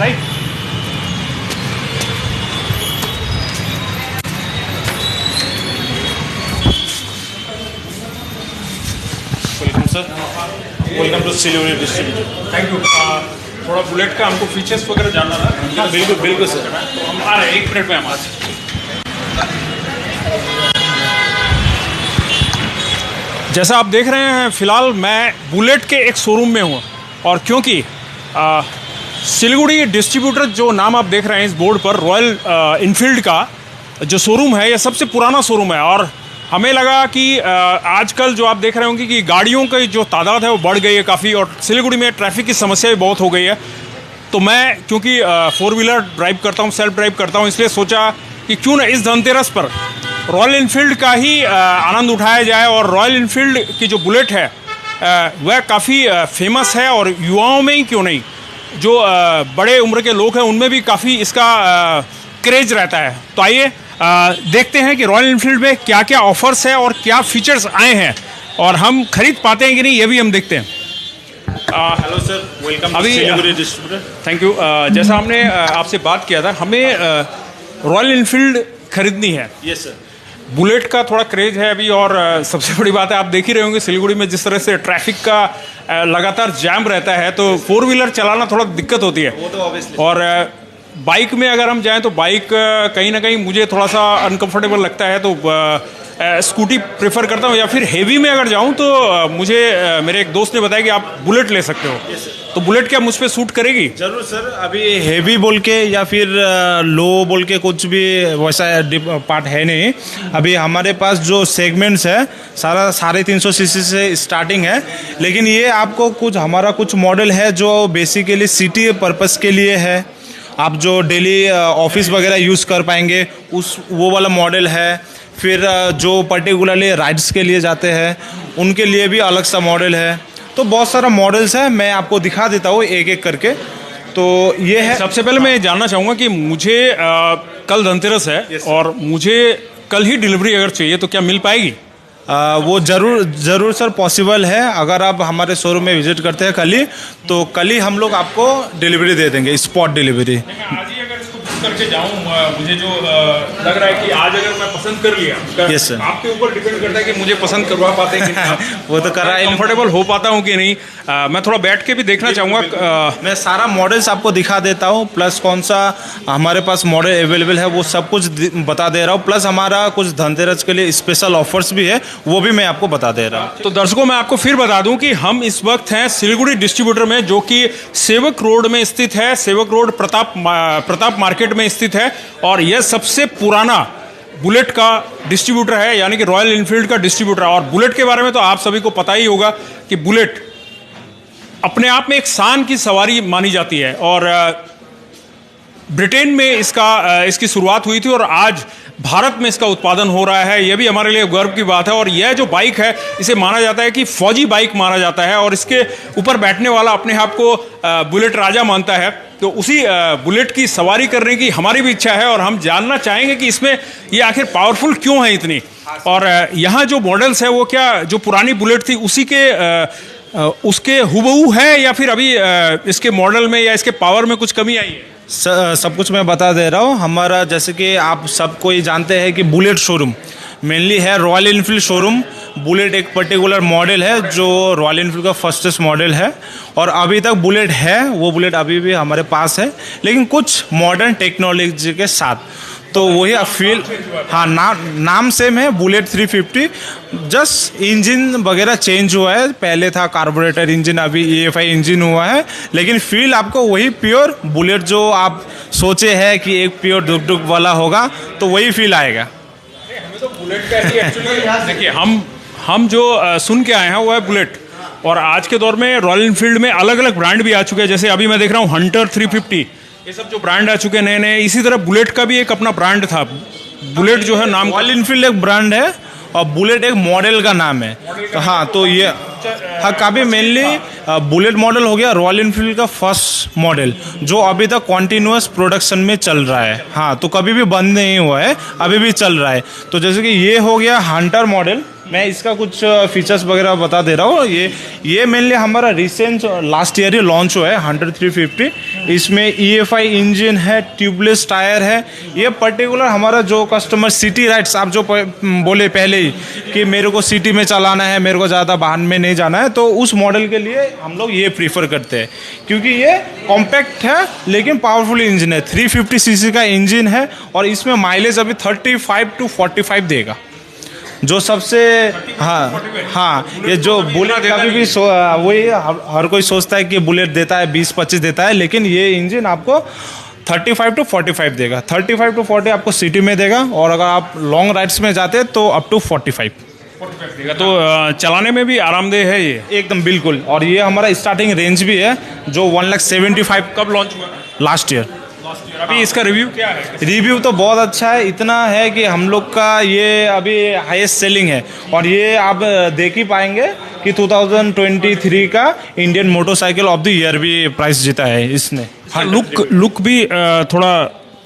Right. Welcome sir, welcome to Siliguri distributor. Thank you. थोड़ा bullet का हमको फीचर्स वगैरह जानना था। बिल्कुल बिल्कुल सर, तो हम आ रहे हैं, 1 मिनट में हम आ रहे हैं। जैसा आप देख रहे हैं, फ़िलहाल मैं बुलेट के एक शोरूम में हूँ, और क्योंकि सिलीगुड़ी डिस्ट्रीब्यूटर जो नाम आप देख रहे हैं इस बोर्ड पर, रॉयल इनफील्ड का जो शोरूम है, यह सबसे पुराना शोरूम है। और हमें लगा कि आजकल जो आप देख रहे होंगे कि गाड़ियों की जो तादाद है वो बढ़ गई है काफ़ी, और सिलीगुड़ी में ट्रैफिक की समस्या भी बहुत हो गई है। तो मैं क्योंकि 4 व्हीलर ड्राइव करता हूँ, सेल्फ ड्राइव करता हूँ, इसलिए सोचा कि क्यों ना इस धनतेरस पर रॉयल इनफील्ड का ही आनंद उठाया जाए। और रॉयल इनफील्ड की जो बुलेट है वह काफ़ी फेमस है, और युवाओं में ही क्यों नहीं, जो बड़े उम्र के लोग हैं उनमें भी काफ़ी इसका क्रेज रहता है। तो आइए देखते हैं कि रॉयल इनफील्ड में क्या क्या ऑफर्स है और क्या फीचर्स आए हैं, और हम खरीद पाते हैं कि नहीं, ये भी हम देखते हैं। हेलो सर, वेलकम अभी सिलीगुड़ी डिस्ट्रीब्यूटर। Thank you. जैसा हमने आपसे बात किया था, हमें रॉयल इनफील्ड खरीदनी है। Yes sir. बुलेट का थोड़ा क्रेज है अभी, और सबसे बड़ी बात है, आप देख ही रहे होंगे सिलीगुड़ी में जिस तरह से ट्रैफिक का लगातार जैम रहता है, तो 4 व्हीलर चलाना थोड़ा दिक्कत होती है। वो तो ऑब्वियसली। और बाइक में अगर हम जाएं तो बाइक कहीं ना कहीं मुझे थोड़ा सा अनकंफर्टेबल लगता है, तो स्कूटी प्रेफर करता हूं। या फिर हेवी में अगर जाऊं तो मुझे मेरे एक दोस्त ने बताया कि आप बुलेट ले सकते हो। तो बुलेट क्या मुझ पे सूट करेगी? जरूर सर। अभी हेवी बोल के या फिर लो बोल के कुछ भी वैसा पार्ट है नहीं। अभी हमारे पास जो सेगमेंट्स है सारा 350 सीसी से स्टार्टिंग है, लेकिन ये आपको हमारा कुछ मॉडल है जो बेसिकली सिटी पर्पस के लिए है। आप जो डेली ऑफिस वगैरह यूज़ कर पाएंगे वो वाला मॉडल है। फिर जो पर्टिकुलरली राइड्स के लिए जाते हैं उनके लिए भी अलग सा मॉडल है। तो बहुत सारा मॉडल्स है, मैं आपको दिखा देता हूँ एक एक करके। तो ये है। सबसे पहले मैं जानना चाहूँगा कि मुझे कल धनतेरस है और मुझे कल ही डिलीवरी अगर चाहिए तो क्या मिल पाएगी? वो ज़रूर सर पॉसिबल है। अगर आप हमारे शोरूम में विजिट करते हैं कल ही, तो कल ही हम लोग आपको डिलीवरी दे देंगे, स्पॉट डिलीवरी। आज ही अगर इसको बुक करके जाऊँ, मुझे जो लग रहा है कि आज अगर मैं पसंद कर लिया, यस सर, आपके ऊपर डिपेंड करता है कि मुझे पसंद करवा पाते हैं कि नहीं। वो तो कर रहा है, कंफर्टेबल हो पाता हूँ कि नहीं। मैं थोड़ा बैठ के भी देखना चाहूँगा। मैं सारा मॉडल्स आपको दिखा देता हूँ, प्लस कौन सा हमारे पास मॉडल अवेलेबल है वो सब कुछ बता दे रहा हूँ। प्लस हमारा कुछ धनतेरस के लिए स्पेशल ऑफर्स भी है, वो भी मैं आपको बता दे रहा हूँ। तो दर्शकों, मैं आपको फिर बता दूं कि हम इस वक्त हैं सिलीगुड़ी डिस्ट्रीब्यूटर में, जो कि सेवक रोड में स्थित है। सेवक रोड प्रताप मार्केट में स्थित है, और यह सबसे पुराना बुलेट का डिस्ट्रीब्यूटर है, यानी कि रॉयल इनफील्ड का डिस्ट्रीब्यूटर। और बुलेट के बारे में तो आप सभी को पता ही होगा कि बुलेट अपने आप में एक शान की सवारी मानी जाती है, और ब्रिटेन में इसकी शुरुआत हुई थी, और आज भारत में इसका उत्पादन हो रहा है। यह भी हमारे लिए गर्व की बात है। और यह जो बाइक है, इसे माना जाता है कि फौजी बाइक माना जाता है, और इसके ऊपर बैठने वाला अपने आप को बुलेट राजा मानता है। तो उसी बुलेट की सवारी करने की हमारी भी इच्छा है, और हम जानना चाहेंगे कि इसमें ये आखिर पावरफुल क्यों है इतनी। और यहाँ जो मॉडल्स है वो क्या जो पुरानी बुलेट थी उसके हुबहू है, या फिर अभी इसके मॉडल में या इसके पावर में कुछ कमी आई है? सब कुछ मैं बता दे रहा हूँ। हमारा जैसे कि आप सब कोई जानते हैं कि बुलेट शोरूम मेनली है रॉयल इनफील्ड शोरूम। बुलेट एक पर्टिकुलर मॉडल है जो रॉयल इनफील्ड का फर्स्टेस्ट मॉडल है, और अभी तक बुलेट है, वो बुलेट अभी भी हमारे पास है, लेकिन कुछ मॉडर्न टेक्नोलॉजी के साथ। तो वही फील, हाँ, नाम सेम है, बुलेट 350। जस्ट इंजन वगैरह चेंज हुआ है, पहले था कार्बोरेटर इंजन, अभी EFI इंजन हुआ है, लेकिन फील आपको वही प्योर बुलेट जो आप सोचे हैं कि एक प्योर डुक डुक वाला होगा, तो वही फील आएगा। हमें तो बुलेट का ही एक्चुअली देखिए, हम जो सुन के आए हैं वो है बुलेट। और आज के दौर में रॉयल इनफील्ड में अलग अलग ब्रांड भी आ चुके हैं, जैसे अभी मैं देख रहा हूँ हंटर 350, ये सब जो ब्रांड आ चुके हैं नए नए। इसी तरह बुलेट का भी एक अपना ब्रांड था। बुलेट जो है नाम, रॉयल इनफील्ड एक ब्रांड है और बुलेट एक मॉडल का नाम है। तो हाँ, तो ये हाँ काफ़ी मेनली बुलेट मॉडल हो गया रॉयल इनफील्ड का फर्स्ट मॉडल, जो अभी तक कॉन्टिन्यूअस प्रोडक्शन में चल रहा है। हाँ, तो कभी भी बंद नहीं हुआ है, अभी भी चल रहा है। तो जैसे कि ये हो गया हंटर मॉडल, मैं इसका कुछ फीचर्स वगैरह बता दे रहा हूँ। ये मेनली हमारा रिसेंट लास्ट ईयर ही लॉन्च हुआ है 100-350। इसमें EFI इंजन है, ट्यूबलेस टायर है। ये पर्टिकुलर हमारा जो कस्टमर सिटी राइड्स, आप जो बोले पहले ही कि मेरे को सिटी में चलाना है, मेरे को ज़्यादा वाहन में नहीं जाना है, तो उस मॉडल के लिए हम लोग ये प्रीफर करते हैं, क्योंकि ये कॉम्पैक्ट है लेकिन पावरफुल इंजन है। 350 cc का इंजन है और इसमें माइलेज अभी 35-45 देगा, जो सबसे हाँ ये जो बुलेट कभी भी वही हर कोई सोचता है कि बुलेट देता है 20-25 देता है, लेकिन ये इंजन आपको 35-45 देगा। 35-40 आपको सिटी में देगा, और अगर आप लॉन्ग राइड्स में जाते हैं तो अप टू 45 देगा। तो चलाने में भी आरामदेह है ये एकदम बिल्कुल। और ये हमारा स्टार्टिंग रेंज भी है जो 1,75,000। कब लॉन्च हुआ? Last year. अभी इसका रिव्यू क्या है? रिव्यू तो बहुत अच्छा है, इतना है कि हम लोग का ये अभी हाईएस्ट सेलिंग है, और ये आप देख ही पाएंगे कि 2023 का Indian motorcycle of the year भी प्राइस जीता है इसने। हाँ, लुक भी थोड़ा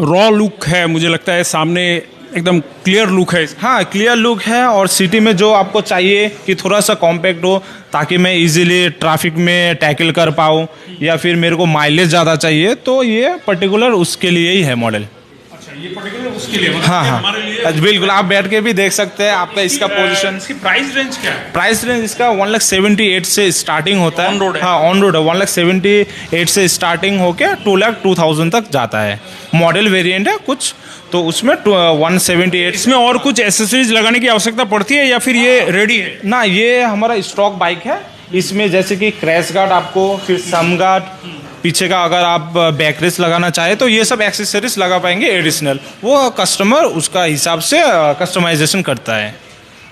रॉ लुक है, मुझे लगता है सामने एकदम क्लियर लुक है। हाँ क्लियर लुक है, और सिटी में जो आपको चाहिए कि थोड़ा सा कॉम्पैक्ट हो ताकि मैं इजीली ट्रैफिक में टैकल कर पाऊँ, या फिर मेरे को माइलेज ज़्यादा चाहिए, तो ये पर्टिकुलर उसके लिए ही है मॉडल। अच्छा, ये पर्टिकुलर उसके लिए, मतलब हाँ हमारे लिए बिल्कुल, आप बैठ के भी देख सकते हैं आपका इसका पोजीशन। इसकी प्राइस रेंज क्या है? प्राइस रेंज इसका 1,78,000 से स्टार्टिंग होता है। ऑन रोड है? हाँ ऑन रोड है। 1,78,000 से स्टार्टिंग होके 2,02,000 तक जाता है। मॉडल वेरिएंट है कुछ, तो उसमें 178। इसमें और कुछ एसेसरीज लगाने की आवश्यकता पड़ती है या फिर ये रेडी है? ना, ये हमारा स्टॉक बाइक है। इसमें जैसे कि क्रैश गार्ड आपको, फिर सम गार्ड, पीछे का अगर आप बैक रेस लगाना चाहे तो ये सब एक्सेसरीज लगा पाएंगे एडिशनल। वो कस्टमर उसका हिसाब से कस्टमाइजेशन करता है।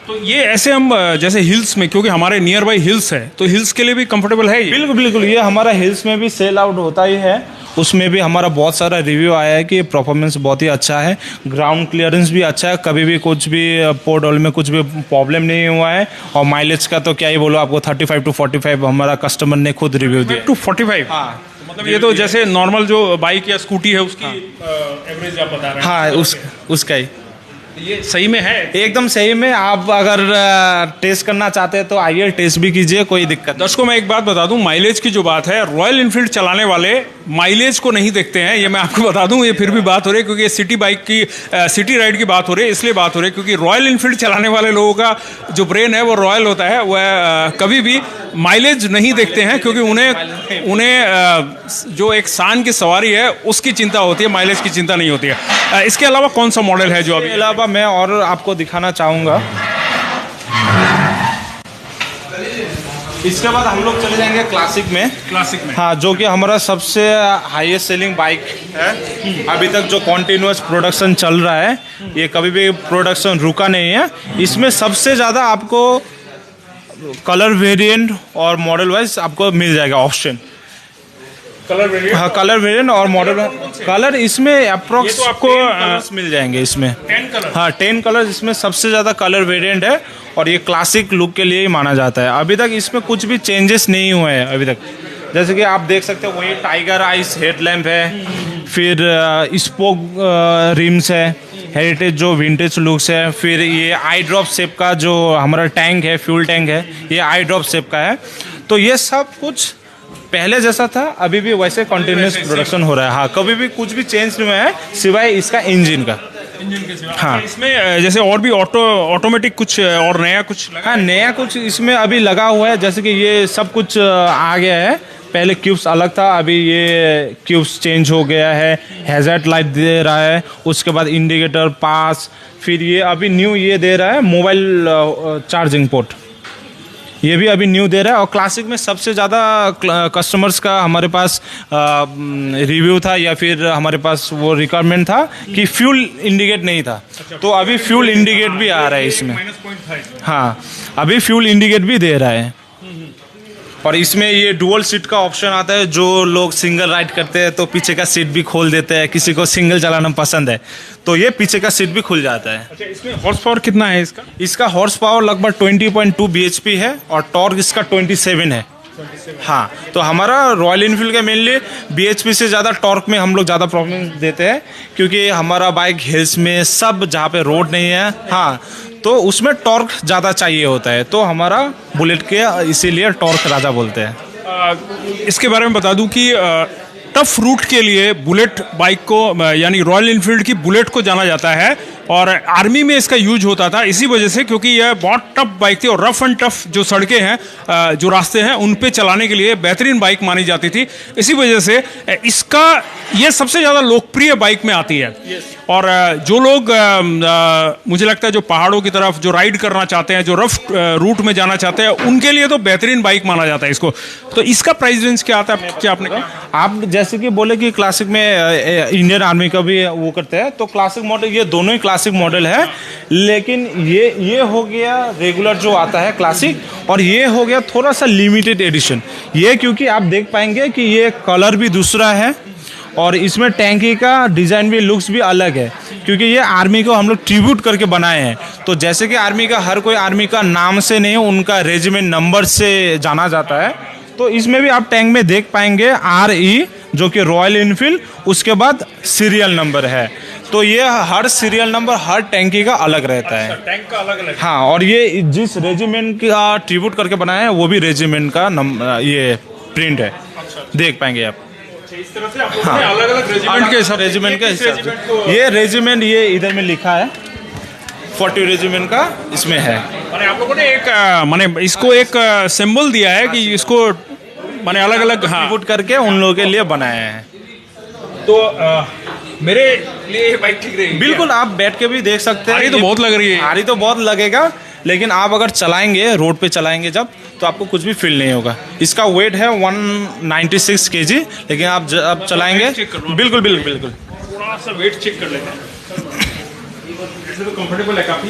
तो ये ऐसे हम जैसे हिल्स में, क्योंकि हमारे नियर बाई हिल्स है, तो हिल्स के लिए भी कंफर्टेबल है ये? बिल्कुल बिल्कुल, ये हमारा हिल्स में भी सेल आउट होता ही है। उसमें भी हमारा बहुत सारा रिव्यू आया है कि परफॉर्मेंस बहुत ही अच्छा है, ग्राउंड क्लियरेंस भी अच्छा है, कभी भी कुछ भी पोर्टल में कुछ भी प्रॉब्लम नहीं हुआ है। और माइलेज का तो क्या ही बोलो आपको, 35-45 हमारा कस्टमर ने खुद रिव्यू दिया। 45? हाँ, मतलब ये तो जैसे नॉर्मल जो बाइक या स्कूटी है उसकी एवरेज आप बता रहे हैं। हाँ उसका ही ये सही में है? एकदम सही में। आप अगर टेस्ट करना चाहते हैं तो आइए, टेस्ट भी कीजिए, कोई दिक्कत नहीं। दर्शकों मैं एक बात बता दूं, माइलेज की जो बात है, रॉयल इनफील्ड चलाने वाले माइलेज को नहीं देखते हैं, ये मैं आपको बता दूं। ये फिर भी बात हो रही है क्योंकि ये सिटी बाइक की सिटी राइड की बात हो रही है, इसलिए बात हो रही है क्योंकि रॉयल इनफील्ड चलाने वाले लोगों का जो ब्रेन है वो रॉयल होता है। वह कभी भी माइलेज नहीं देखते हैं, क्योंकि उन्हें जो एक शान की सवारी है उसकी चिंता होती है, माइलेज की चिंता नहीं होती है। इसके अलावा कौन सा मॉडल है जो अभी? इसके अलावा मैं और आपको दिखाना चाहूँगा। इसके बाद हम लोग चले जाएंगे क्लासिक में। हाँ, जो कि हमारा सबसे हाईएस्ट सेलिंग बाइक है अभी तक, जो कॉन्टिन्यूअस प्रोडक्शन चल रहा है, ये कभी भी प्रोडक्शन रुका नहीं है। इसमें सबसे ज़्यादा आपको कलर वेरिएंट और मॉडल वाइज आपको मिल जाएगा ऑप्शन। Colour variant? हाँ कलर वेरिएंट और मॉडल कलर इसमें अप्रोक्स तो आपको कलर्स मिल जाएंगे इसमें। 10 कलर? हाँ 10 कलर इसमें सबसे ज़्यादा कलर वेरिएंट है, और ये क्लासिक लुक के लिए ही माना जाता है। अभी तक इसमें कुछ भी चेंजेस नहीं हुए हैं अभी तक। जैसे कि आप देख सकते हो, वही टाइगर आइस हेडलैम्प है, फिर स्पोक रिम्स है, हेरिटेज जो विंटेज लुक्स है, फिर ये आई ड्रॉप शेप का जो हमारा टैंक है, फ्यूल टैंक है, ये आई ड्रॉप शेप का है। तो ये सब कुछ पहले जैसा था, अभी भी वैसे कंटिन्यूस प्रोडक्शन हो रहा है। हाँ, कभी भी कुछ भी चेंज नहीं हुआ है सिवाय इसका इंजन का। इंजन के सिवा? हाँ, इसमें जैसे और भी ऑटोमेटिक कुछ और नया कुछ लगा? हाँ नया कुछ इसमें अभी लगा हुआ है। जैसे कि ये सब कुछ आ गया है। पहले क्यूब्स अलग था, अभी ये क्यूब्स चेंज हो गया है। हैज़ार्ड लाइट दे रहा है, उसके बाद इंडिकेटर, पास, फिर ये अभी न्यू ये दे रहा है मोबाइल चार्जिंग पोर्ट, ये भी अभी न्यू दे रहा है। और क्लासिक में सबसे ज़्यादा कस्टमर्स का हमारे पास रिव्यू था, या फिर हमारे पास वो रिक्वायरमेंट था कि फ्यूल इंडिकेट नहीं था। तो अभी फ्यूल इंडिकेट भी आ रहा है इसमें। हाँ, अभी फ्यूल इंडिकेट भी दे रहा है। और इसमें ये डुअल सीट का ऑप्शन आता है। जो लोग सिंगल राइड करते हैं तो पीछे का सीट भी खोल देते हैं, किसी को सिंगल चलाना पसंद है तो ये पीछे का सीट भी खुल जाता है। अच्छा, इसमें हॉर्स पावर कितना है इसका? इसका हॉर्स पावर लगभग 20.2 bhp है, और टॉर्क इसका 27 है। हाँ, तो हमारा रॉयल इनफील्ड का मेनली bhp से ज़्यादा टॉर्क में हम लोग ज़्यादा प्रॉब्लम देते हैं, क्योंकि हमारा बाइक हिल्स में सब जहाँ पे रोड नहीं है, हाँ, तो उसमें टॉर्क ज़्यादा चाहिए होता है, तो हमारा बुलेट के इसीलिए टॉर्क राजा बोलते हैं। इसके बारे में बता दूं कि टफ रूट के लिए बुलेट बाइक को यानी रॉयल इनफील्ड की बुलेट को जाना जाता है और आर्मी में इसका यूज होता था इसी वजह से, क्योंकि यह बहुत टफ बाइक थी और रफ एंड टफ जो सड़कें हैं, जो रास्ते हैं, उन पे चलाने के लिए बेहतरीन बाइक मानी जाती थी। इसी वजह से इसका ये सबसे ज़्यादा लोकप्रिय बाइक में आती है। और जो लोग मुझे लगता है जो पहाड़ों की तरफ जो राइड करना चाहते हैं, जो रफ रूट में जाना चाहते हैं, उनके लिए तो बेहतरीन बाइक माना जाता है इसको। तो इसका प्राइस रेंज क्या आता है, क्या आपने कहा? आप जैसे कि बोले कि क्लासिक में इंडियन आर्मी का भी वो करते हैं, तो क्लासिक मॉडल ये दोनों ही क्लासिक मॉडल है, लेकिन ये हो गया रेगुलर जो आता है क्लासिक, और ये हो गया थोड़ा सा लिमिटेड एडिशन। ये क्योंकि आप देख पाएंगे कि ये कलर भी दूसरा है और इसमें टैंकी का डिज़ाइन भी, लुक्स भी अलग है, क्योंकि ये आर्मी को हम लोग ट्रिब्यूट करके बनाए हैं। तो जैसे कि आर्मी का हर कोई आर्मी का नाम से नहीं, उनका रेजिमेंट नंबर से जाना जाता है, तो इसमें भी आप टैंक में देख पाएंगे RE जो कि रॉयल इनफील्ड, उसके बाद सीरियल नंबर है। तो ये हर सीरियल नंबर हर टैंकी का अलग रहता है। टैंक का अलग अलग। हाँ, और ये जिस रेजिमेंट का ट्रिब्यूट करके बनाया है वो भी रेजिमेंट का ये प्रिंट है, देख पाएंगे आप। इस तरह से आप लोगों ने अलग अलग रेजिमेंट के हिसाब से ये रेजिमेंट ये इधर में लिखा है 40 रेजिमेंट का इसमें है। माने आप लोगों ने एक माने इसको एक सिंबल दिया है कि इसको माने अलग अलग ट्रिब्यूट करके उन लोगों के लिए बनाए हैं। तो मेरे लिए ये बाइक ठीक रहेगी? बिल्कुल, आप बैठ के भी देख सकते हैं। भारी तो बहुत लग रही है। भारी तो बहुत लगेगा, लेकिन आप अगर चलाएंगे, रोड पे चलाएंगे जब, तो आपको कुछ भी फील नहीं होगा। इसका वेट है 196 kg, लेकिन आप जब चलाएंगे बिल्कुल बिल्कुल बिल्कुल। थोड़ा सा वेट चेक कर लेते हैं। ऐसे तो कंफर्टेबल है काफी।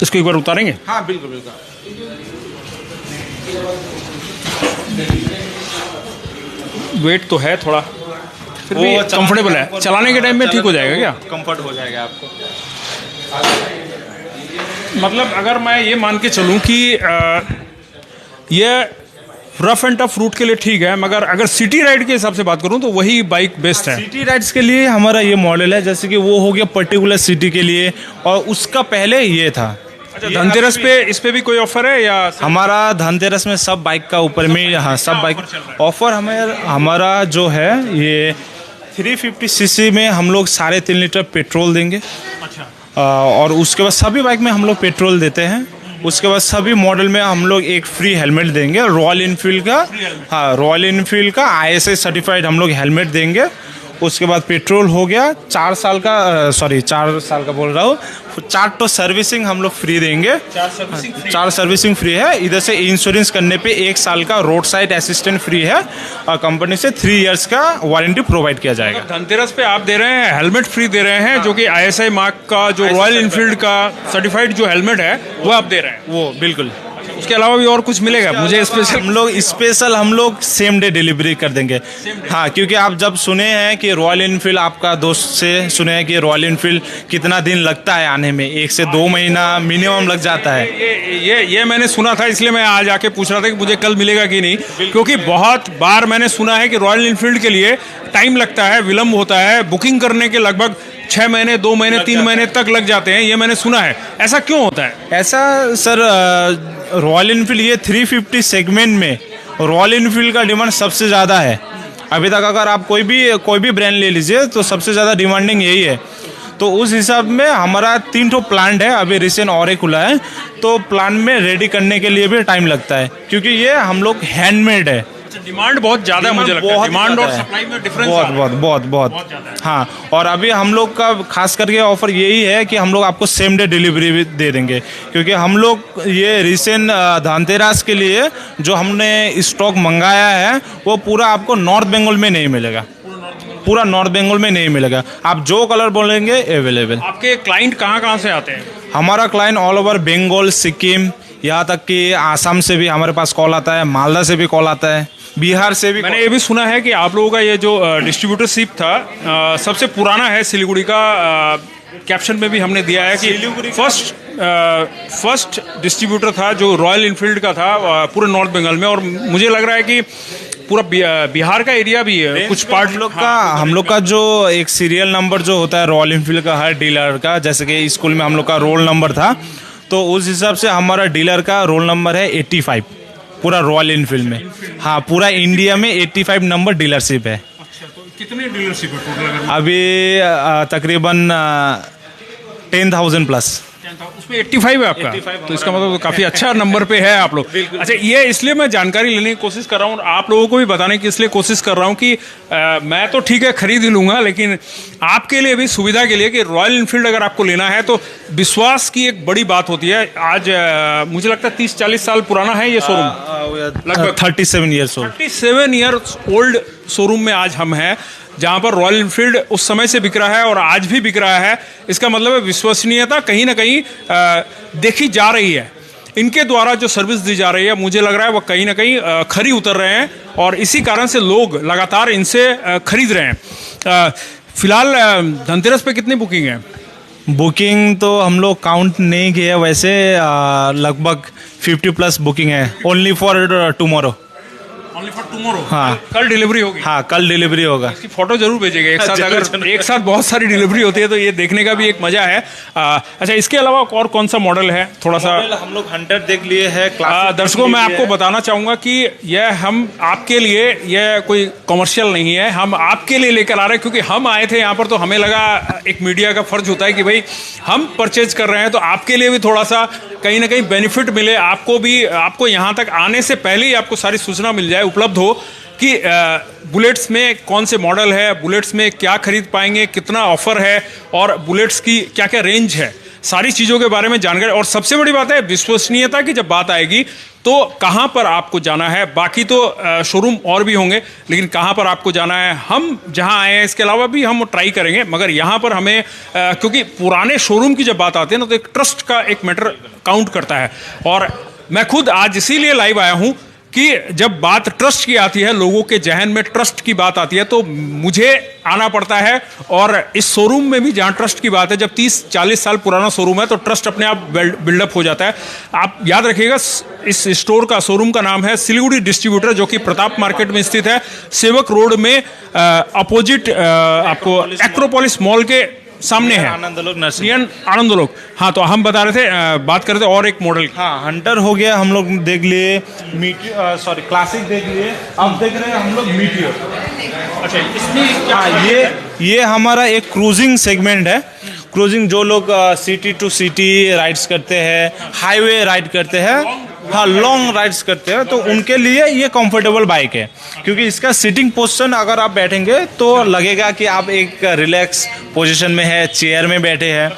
इसको एक बार उतारेंगे? हाँ बिल्कुल बिल्कुल। वेट तो है थोड़ा, फिर भी कंफर्टेबल है। चलाने के टाइम में ठीक हो जाएगा क्या? कंफर्ट हो जाएगा आपको। मतलब अगर मैं ये मान के चलूँ कि ये रफ एंड टफ रूट के लिए ठीक है, मगर अगर सिटी राइड के हिसाब से बात करूं तो वही बाइक बेस्ट है। सिटी राइड्स के लिए हमारा ये मॉडल है, जैसे कि वो हो गया पर्टिकुलर सिटी के लिए, और उसका पहले ये था। अच्छा, धनतेरस पे इस पे भी कोई ऑफर है या? हमारा धनतेरस में सब बाइक का ऊपर में, हाँ सब बाइक ऑफर हमारा जो है ये 350 cc में हम लोग 3.5 लीटर पेट्रोल देंगे। अच्छा। और उसके बाद सभी बाइक में हम लोग पेट्रोल देते हैं। उसके बाद सभी मॉडल में हम लोग एक फ्री हेलमेट देंगे रॉयल इनफील्ड का। हाँ, रॉयल इनफील्ड का ISI सर्टिफाइड हम लोग हेलमेट देंगे। उसके बाद पेट्रोल हो गया 4 साल का, 4 साल का बोल रहा हूँ, 4 तो सर्विसिंग हम लोग फ्री देंगे। 4 सर्विसिंग फ्री है। इधर से इंश्योरेंस करने पे 1 साल का रोड साइड असिस्टेंट फ्री है, और कंपनी से 3 इयर्स का वारंटी प्रोवाइड किया जाएगा। धनतेरस पे आप दे रहे हैं, हेलमेट फ्री दे रहे हैं, जो कि ISI मार्क का जो रॉयल इनफील्ड का सर्टिफाइड जो हेलमेट है वो आप दे रहे हैं? वो बिल्कुल। उसके अलावा भी और कुछ मिलेगा मुझे स्पेशल? हम लोग सेम डे डिलीवरी कर देंगे। हाँ, क्योंकि आप जब सुने हैं कि रॉयल इनफील्ड, आपका दोस्त से सुने हैं कि रॉयल इनफील्ड कितना दिन लगता है आने में, 1 से 2 महीना मिनिमम लग जाता है। ये मैंने सुना था, इसलिए मैं आज आके पूछ रहा था कि मुझे कल मिलेगा कि नहीं, क्योंकि बहुत बार मैंने सुना है कि रॉयल इनफील्ड के लिए टाइम लगता है, विलम्ब होता है, बुकिंग करने के लगभग 6 महीने, 2 महीने, 3 महीने तक लग जाते हैं, ये मैंने सुना है। ऐसा क्यों होता है? ऐसा सर, रॉयल इनफील्ड ये 350 सेगमेंट में रॉयल इनफील्ड का डिमांड सबसे ज़्यादा है। अभी तक अगर आप कोई भी ब्रांड ले लीजिए तो सबसे ज़्यादा डिमांडिंग यही है। तो उस हिसाब में हमारा 3 ठो प्लांट है, अभी रिसेंट और एक खुला है, तो प्लांट में रेडी करने के लिए भी टाइम लगता है, क्योंकि ये हम लोग हैंडमेड है। डिमांड बहुत ज़्यादा है, मुझे लगता है डिमांड और सप्लाई में डिफरेंस बहुत हाँ। और अभी हम लोग का खास करके ऑफर यही है कि हम लोग आपको सेम डे डिलीवरी भी दे देंगे, क्योंकि हम लोग ये रिसेंट धनतेरस के लिए जो हमने स्टॉक मंगाया है वो पूरा आपको नॉर्थ बंगाल में नहीं मिलेगा, पूरा नॉर्थ बंगाल में नहीं मिलेगा। आप जो कलर बोलेंगे अवेलेबल। आपके क्लाइंट कहाँ से आते हैं? हमारा client all over Bengal, Sikkim, यहाँ तक कि आसाम से भी हमारे पास कॉल आता है, मालदा से भी कॉल आता है, बिहार से भी। मैंने ये भी सुना है कि आप लोगों का ये जो डिस्ट्रीब्यूटरशिप था सबसे पुराना है सिलीगुड़ी का। कैप्शन में भी हमने दिया है कि फर्स्ट डिस्ट्रीब्यूटर था जो रॉयल इनफील्ड का था पूरे नॉर्थ बंगाल में, और मुझे लग रहा है कि पूरा बिहार का एरिया भी है कुछ पार्ट हम लोग का जो एक सीरियल नंबर जो होता है रॉयल इनफील्ड का हर डीलर का, जैसे कि स्कूल में हम लोग का रोल नंबर था, तो उस हिसाब से हमारा डीलर का रोल नंबर है 85 पूरा रॉयल इनफील्ड में। हाँ, पूरा इंडिया में 85 नंबर डीलरशिप है। अच्छा, तो कितने डीलरशिप है टोटल? अभी तकरीबन 10,000 प्लस। उसमें 85 है आपका, तो इसका मतलब तो काफी अच्छा नंबर पे है आप लोग। अच्छा, ये इसलिए मैं जानकारी लेने की कोशिश कर रहा हूँ और आप लोगों को भी बताने की इसलिए कोशिश कर रहा हूँ कि मैं तो ठीक है खरीद ही लूंगा, लेकिन आपके लिए भी सुविधा के लिए कि रॉयल इनफील्ड अगर आपको लेना है तो विश्वास की एक बड़ी बात होती है। आज मुझे लगता है 30-40 साल पुराना है ये शोरूम, लगभग 37 years old. 37 years old showroom में आज हम हैं, जहां पर रॉयल इनफील्ड उस समय से बिक रहा है और आज भी बिक रहा है। इसका मतलब है विश्वसनीयता कहीं ना कहीं देखी जा रही है। इनके द्वारा जो सर्विस दी जा रही है, मुझे लग रहा है वो कहीं ना कहीं खरी उतर रहे हैं और इसी कारण से लोग लगातार इनसे खरीद रहे हैं। फिलहाल धनतेरस पे कितनी बुकिंग है? बुकिंग तो हम लोग काउंट नहीं किए, वैसे लगभग 50+ बुकिंग है, only for tomorrow. Only for tomorrow? हाँ, कल डिलीवरी होगी। हाँ, कल डिलीवरी होगा। इसकी फोटो जरूर भेजिएगा एक साथ। अगर एक साथ बहुत सारी डिलीवरी होती है तो ये देखने का भी एक मजा है। अच्छा, इसके अलावा और कौन सा मॉडल है? थोड़ा सा हम लोग हंटर देख लिए है। दर्शकों, मैं आपको बताना चाहूंगा कि यह हम आपके लिए, यह कोई कॉमर्शियल नहीं है, हम आपके लिए लेकर आ रहे हैं क्योंकि हम आए थे यहाँ पर तो हमें लगा एक मीडिया का फर्ज होता है कि भाई हम परचेज कर रहे हैं तो आपके लिए भी थोड़ा सा कहीं ना कहीं बेनिफिट मिले, आपको भी, आपको यहाँ तक आने से पहले ही आपको सारी सूचना मिल जाए, उपलब्ध हो कि बुलेट्स में कौन से मॉडल है, बुलेट्स में क्या खरीद पाएंगे, कितना ऑफर है और बुलेट्स की क्या क्या रेंज है, सारी चीज़ों के बारे में जानकारी। और सबसे बड़ी बात है विश्वसनीयता की जब बात आएगी तो कहाँ पर आपको जाना है। बाकी तो शोरूम और भी होंगे, लेकिन कहाँ पर आपको जाना है, हम जहाँ आए हैं इसके अलावा भी हम ट्राई करेंगे, मगर यहाँ पर हमें क्योंकि पुराने शोरूम की जब बात आती है ना तो एक ट्रस्ट का एक मैटर काउंट करता है। और मैं खुद आज इसीलिए लाइव आया हूँ कि जब बात ट्रस्ट की आती है, लोगों के जहन में ट्रस्ट की बात आती है तो मुझे आना पड़ता है। और इस शोरूम में भी जहां ट्रस्ट की बात है, जब 30-40 साल पुराना शोरूम है तो ट्रस्ट अपने आप बिल्डअप हो जाता है। आप याद रखिएगा, इस स्टोर का, शोरूम का नाम है सिलीगुड़ी डिस्ट्रीब्यूटर, जो कि प्रताप मार्केट में स्थित है, सेवक रोड में अपोजिट आपको एक्रोपोलिस मॉल के सामने है, आनंदलोक नर्सरी, आनंदलोक। हाँ, तो हम बता रहे थे, बात कर रहे थे और एक मॉडल। हाँ, हंटर हो गया, हम लोग देख लिए, क्लासिक देख लिए, अब देख रहे हैं हम लोग मीटियर। अच्छा, इसमें क्या? हाँ, ये हमारा एक क्रूजिंग सेगमेंट है। क्रूजिंग जो लोग सिटी टू सिटी राइड्स करते हैं, हाईवे राइड करते हैं, हाँ, लॉन्ग राइड्स करते हैं, तो उनके लिए ये कंफर्टेबल बाइक है क्योंकि इसका सीटिंग पोजीशन अगर आप बैठेंगे तो लगेगा कि आप एक रिलैक्स पोजीशन में है, चेयर में बैठे हैं।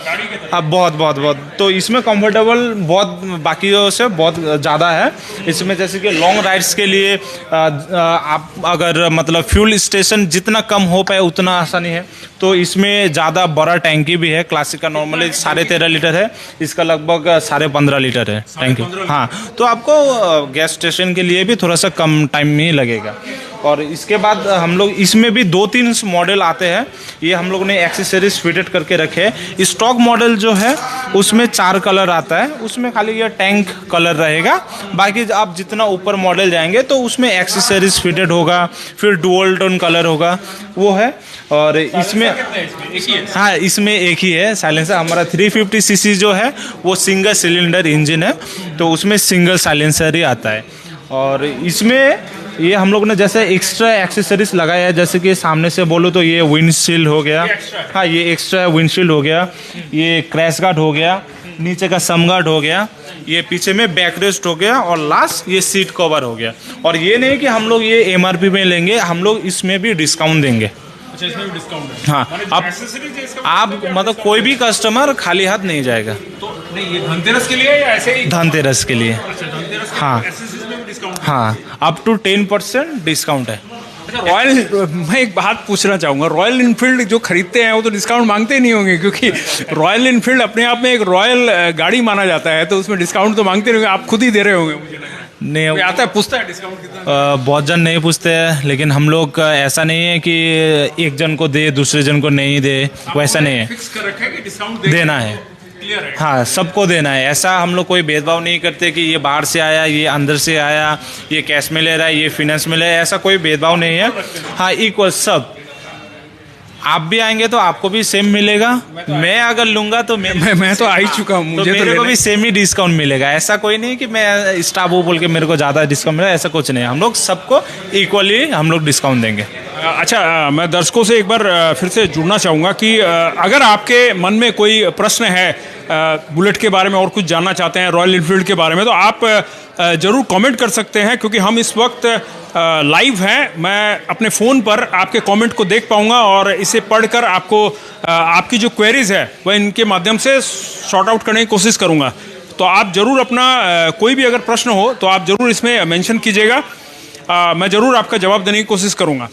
अब बहुत तो इसमें कंफर्टेबल बहुत बाकियों से बहुत ज़्यादा है। इसमें जैसे कि लॉन्ग राइड्स के लिए आप अगर मतलब फ्यूल स्टेशन जितना कम हो पाए उतना आसानी है, तो इसमें ज़्यादा बड़ा टैंकी भी है। क्लासिक का नॉर्मली 13.5 लीटर है, इसका लगभग 15.5 लीटर है टैंकी। हाँ, तो आपको गैस स्टेशन के लिए भी थोड़ा सा कम टाइम में लगेगा। और इसके बाद हम लोग इसमें भी 2-3 मॉडल आते हैं, ये हम लोग ने एक्सेसरीज फिटेड करके रखे हैं। स्टॉक मॉडल जो है उसमें 4 कलर आता है, उसमें खाली ये टैंक कलर रहेगा, बाकी आप जितना ऊपर मॉडल जाएंगे तो उसमें एक्सेसरीज फिटेड होगा, फिर डुअल टोन कलर होगा, वो है। और इसमें हाँ, इसमें एक ही है साइलेंसर। हमारा 350 सीसी जो है वो सिंगल सिलेंडर इंजन है, तो उसमें सिंगल साइलेंसर ही आता है। और इसमें ये हम लोग ने जैसे एक्स्ट्रा एक्सेसरीज लगाया है, जैसे कि सामने से बोलो तो ये विंडशील्ड हो गया, हाँ, ये एक्स्ट्रा विंडशील्ड हो गया, ये क्रैश गार्ड हो गया, नीचे का सम गार्ड हो गया, ये पीछे में बैक रेस्ट हो गया, और लास्ट ये सीट कवर हो गया। और ये नहीं कि हम लोग ये MRP में लेंगे, हम लोग इसमें भी डिस्काउंट देंगे। अच्छा, इसमें भी डिस्काउंट है? हाँ, आप मतलब कोई भी कस्टमर खाली हाथ नहीं जाएगा। तो नहीं, ये धनतेरस के लिए या ऐसे ही? धनतेरस के लिए। अच्छा, धनतेरस के हाँ, एक्सेसरीज में भी डिस्काउंट? हाँ, अप टू 10% डिस्काउंट है। अच्छा, मैं एक बात पूछना चाहूँगा, रॉयल इनफील्ड जो खरीदते हैं वो तो डिस्काउंट मांगते नहीं होंगे, क्योंकि रॉयल इनफील्ड अपने आप में एक रॉयल गाड़ी माना जाता है, तो उसमें डिस्काउंट तो मांगते नहीं होंगे, आप खुद ही दे रहे होंगे मुझे लग रहा है। नहीं, आता है, पूछता है डिस्काउंट कितना? बहुत जन नहीं पूछते हैं, लेकिन हम लोग ऐसा नहीं है कि एक जन को दे दूसरे जन को नहीं दे, वैसा नहीं है, फिक्स कर रखा है कि डिस्काउंट देना है। हाँ, सबको देना है। ऐसा हम लोग कोई भेदभाव नहीं करते कि ये बाहर से आया, ये अंदर से आया, ये कैश में ले रहा है, ये फाइनेंस में ले रहा है, ऐसा कोई भेदभाव नहीं है। हाँ, इक्वल सब। आप भी आएंगे तो आपको भी सेम मिलेगा, मैं अगर लूंगा तो मैं तो आ ही चुका हूँ, मुझे तो मेरे को भी सेम ही डिस्काउंट मिलेगा। ऐसा कोई नहीं कि मैं स्टाफ हूँ बोल के मेरे को ज़्यादा डिस्काउंट मिलेगा, ऐसा कुछ नहीं है। हम लोग सबको इक्वली हम लोग डिस्काउंट देंगे। अच्छा, मैं दर्शकों से एक बार फिर से जुड़ना चाहूँगा कि अगर आपके मन में कोई प्रश्न है बुलेट के बारे में और कुछ जानना चाहते हैं रॉयल इनफील्ड के बारे में, तो आप ज़रूर कमेंट कर सकते हैं, क्योंकि हम इस वक्त लाइव हैं। मैं अपने फ़ोन पर आपके कमेंट को देख पाऊंगा और इसे पढ़कर आपको आपकी जो क्वेरीज है वह इनके माध्यम से शॉर्ट आउट करने की कोशिश करूंगा। तो आप ज़रूर अपना कोई भी अगर प्रश्न हो तो आप ज़रूर इसमें मेंशन कीजिएगा, मैं ज़रूर आपका जवाब देने की कोशिश करूंगा।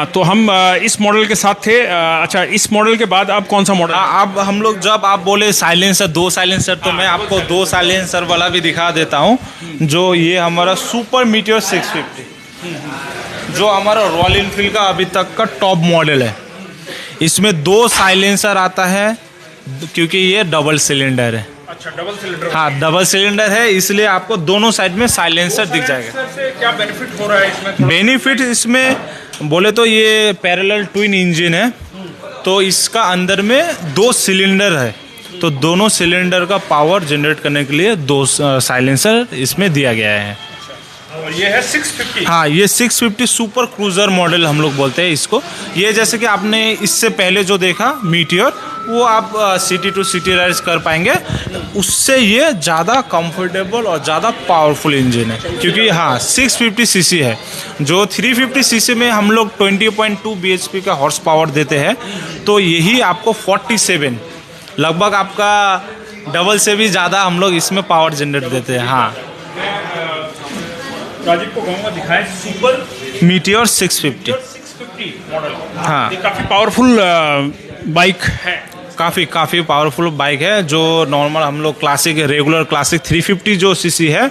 तो हम इस मॉडल के साथ थे। अच्छा, इस मॉडल के बाद अब कौन सा मॉडल? अब हम लोग जब आप बोले साइलेंसर, 2 साइलेंसर, तो मैं आपको 2 साइलेंसर वाला भी दिखा देता हूँ। जो ये हमारा सुपर मीटियोर 650, जो हमारा रॉयल इनफील्ड का अभी तक का टॉप मॉडल है। इसमें 2 साइलेंसर आता है क्योंकि ये डबल सिलेंडर है। अच्छा, डबल सिलेंडर। हाँ, डबल सिलेंडर है, इसलिए आपको दोनों साइड में साइलेंसर दिख जाएगा। से क्या बेनिफिट हो रहा है इसमें? बेनिफिट इसमें बोले तो ये पैरेलल ट्विन इंजन है, तो इसका अंदर में 2 सिलेंडर है, तो दोनों सिलेंडर का पावर जनरेट करने के लिए 2 साइलेंसर इसमें दिया गया है। और ये है 650। हाँ, ये 650 सुपर क्रूजर मॉडल हम लोग बोलते हैं इसको। ये जैसे कि आपने इससे पहले जो देखा मीटियोर, वो आप सिटी टू सिटी राइड्स कर पाएंगे, उससे ये ज़्यादा कंफर्टेबल और ज़्यादा पावरफुल इंजन है। क्योंकि हाँ, 650 सीसी है, जो 350 सीसी में हम लोग 20.2 bhp का हॉर्स पावर देते हैं, तो यही आपको 47 लगभग आपका डबल से भी ज़्यादा हम लोग इसमें पावर जनरेट देते हैं। हाँ, राजीव को कहूँगा दिखाएं सुपर मीटियोर 650 मॉडल। हाँ, ये काफ़ी पावरफुल बाइक है। काफ़ी पावरफुल बाइक है। जो नॉर्मल हम लोग क्लासिक रेगुलर क्लासिक 350 जो सीसी है,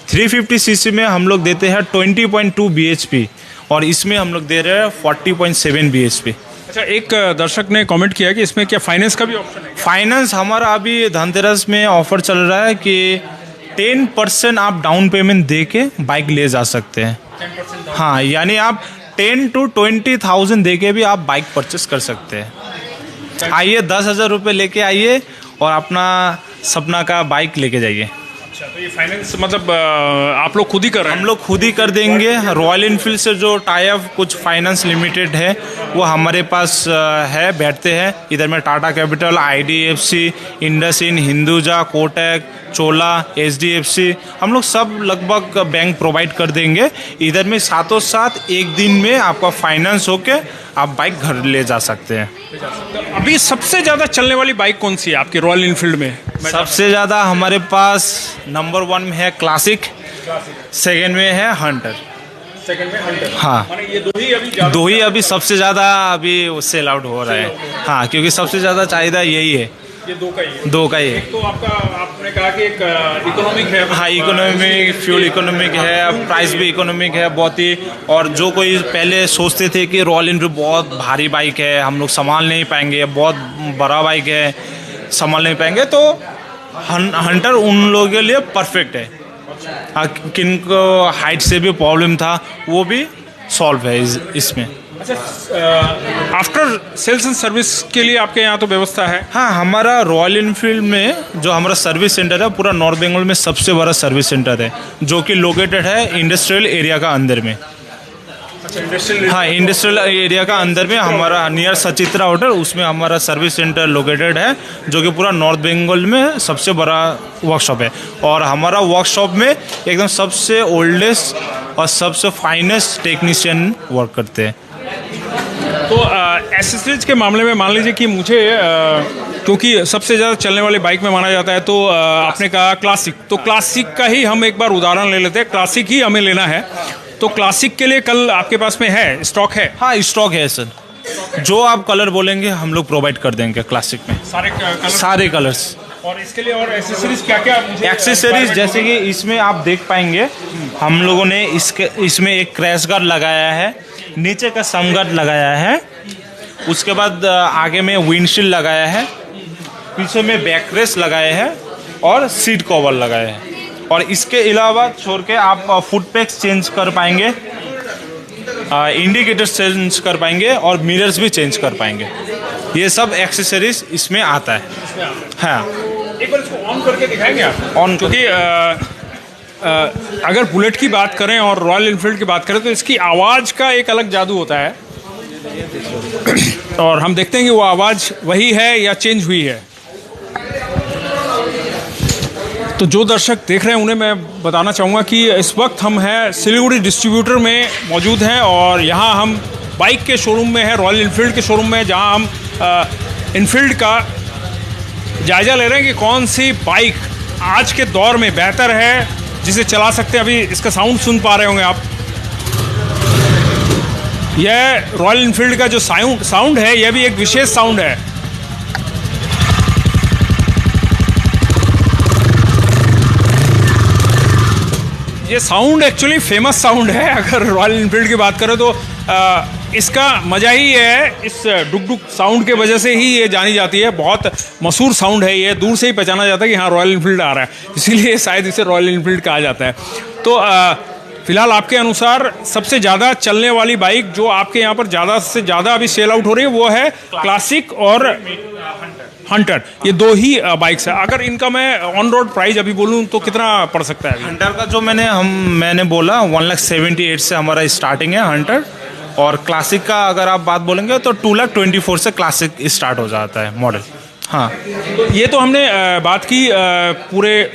350 सीसी में हम लोग देते हैं 20.2 bhp, और इसमें हम लोग दे रहे हैं 40.7 bhp। अच्छा, एक दर्शक ने कमेंट किया कि इसमें क्या फाइनेंस का भी ऑप्शन है? फाइनेंस हमारा अभी धनतेरस में ऑफर चल रहा है कि 10% आप डाउन पेमेंट दे के बाइक ले जा सकते हैं। 10% हाँ, यानी आप 10 to 20,000 दे के भी आप बाइक परचेस कर सकते हैं। आइए, 10,000 रुपये लेके आइए और अपना सपना का बाइक लेके जाइए। अच्छा, तो ये फाइनेंस मतलब आप लोग खुद ही कर रहे हैं? हम लोग खुद ही कर देंगे। रॉयल इनफील्ड से जो टाई अप कुछ फाइनेंस लिमिटेड है वो हमारे पास है, बैठते हैं। इधर में टाटा कैपिटल, IDFC, इंडसइंड, हिंदुजा, कोटक, चोला, HDFC, हम लोग सब लगभग बैंक प्रोवाइड कर देंगे। इधर में साथों साथ एक दिन में आपका फाइनेंस होके आप बाइक घर ले जा सकते हैं। अभी सबसे ज़्यादा चलने वाली बाइक कौन सी है आपकी रॉयल इनफील्ड में? सबसे ज़्यादा हमारे पास नंबर 1 में है क्लासिक, सेकेंड में है हंटर, सेकंड में हंटर। हाँ, माने ये दो ही अभी सबसे ज़्यादा अभी सेल आउट हो रहा है। हाँ, क्योंकि सबसे ज़्यादा चाहिदा यही है, ये दो का ही है। दो का ही है। तो आपका आपने कहा कि एक इकोनॉमिक है। हाँ, इकोनॉमिक, फ्यूल इकोनॉमिक है, प्राइस भी इकोनॉमिक है बहुत ही। और जो कोई पहले सोचते थे कि रॉयल इनफील्ड बहुत भारी बाइक है, हम लोग संभाल नहीं पाएंगे, बहुत बड़ा बाइक है, संभाल नहीं पाएंगे, तो हंटर उन लोगों के लिए परफेक्ट है। किनको हाइट से भी प्रॉब्लम था वो भी सॉल्व है इसमें। अच्छा, आफ्टर सेल्स एंड सर्विस के लिए आपके यहाँ तो व्यवस्था है? हाँ, हमारा रॉयल इनफील्ड में जो हमारा सर्विस सेंटर है, पूरा नॉर्थ बंगाल में सबसे बड़ा सर्विस सेंटर है, जो कि लोकेटेड है इंडस्ट्रियल एरिया का अंदर में। अच्छा, इंडस्ट्रियल। हाँ, इंडस्ट्रियल एरिया का अंदर में हमारा नियर सचित्रा होटल, उसमें हमारा सर्विस सेंटर लोकेटेड है, जो कि पूरा नॉर्थ बंगाल में सबसे बड़ा वर्कशॉप है। और हमारा वर्कशॉप में एकदम सबसे ओल्डेस्ट और सबसे फाइनेस्ट टेक्नीशियन वर्क करते हैं। तो एसेसरीज के मामले में मान लीजिए कि मुझे क्योंकि सबसे ज़्यादा चलने वाली बाइक में माना जाता है, तो आपने कहा क्लासिक, तो क्लासिक का ही हम एक बार उदाहरण ले लेते हैं। क्लासिक ही हमें लेना है, तो क्लासिक के लिए कल आपके पास में है, स्टॉक है? हाँ, स्टॉक है सर, जो आप कलर बोलेंगे हम लोग प्रोवाइड कर देंगे क्लासिक में, सारे कलर्स। और इसके लिए और एक्सेसरीज क्या क्या? एक्सेसरीज जैसे कि इसमें आप देख पाएंगे, हम लोगों ने इसमें एक क्रैश गार्ड लगाया है, नीचे का सम गार्ड लगाया है, उसके बाद आगे में विंडशील्ड लगाया है, पीछे में बैक रेस्ट लगाए हैं और सीट कवर लगाए हैं। और इसके अलावा छोड़ के आप फुट पैक्स चेंज कर पाएंगे, इंडिकेटर्स चेंज कर पाएंगे और मिरर्स भी चेंज कर पाएंगे। ये सब एक्सेसरीज इसमें आता है। हाँ, एक बार इसको ऑन करके दिखाएंगे आप? ऑन क्योंकि अगर बुलेट की बात करें और रॉयल इनफील्ड की बात करें तो इसकी आवाज़ का एक अलग जादू होता है और हम देखते हैं कि वो आवाज़ वही है या चेंज हुई है। तो जो दर्शक देख रहे हैं उन्हें मैं बताना चाहूँगा कि इस वक्त हम हैं सिलीगुड़ी डिस्ट्रीब्यूटर में मौजूद हैं और यहाँ हम बाइक के शोरूम में हैं, रॉयल इनफील्ड के शोरूम में, जहाँ हम इनफील्ड का जायज़ा ले रहे हैं कि कौन सी बाइक आज के दौर में बेहतर है जिसे चला सकते हैं। अभी इसका साउंड सुन पा रहे होंगे आप। यह रॉयल इनफील्ड का जो साउंड है यह भी एक विशेष साउंड है। ये साउंड एक्चुअली फेमस साउंड है। अगर रॉयल इनफील्ड की बात करें तो इसका मज़ा ही है, इस डुक डुक साउंड के वजह से ही ये जानी जाती है। बहुत मशहूर साउंड है ये, दूर से ही पहचाना जाता है कि हाँ रॉयल इनफील्ड आ रहा है, इसीलिए शायद इसे रॉयल इनफील्ड कहा जाता है। तो फिलहाल आपके अनुसार सबसे ज़्यादा चलने वाली बाइक जो आपके यहाँ पर ज़्यादा से ज़्यादा अभी सेल आउट हो रही है वो है क्लासिक और हंटर। ये दो ही बाइक्स है। अगर इनका मैं ऑन रोड प्राइस अभी बोलूँ तो कितना पड़ सकता है? हंटर का जो मैंने बोला 1,78,000 से हमारा स्टार्टिंग है हंटर, और क्लासिक का अगर आप बात बोलेंगे तो 2,24,000 से क्लासिक स्टार्ट हो जाता है मॉडल। हाँ, ये तो हमने बात की पूरे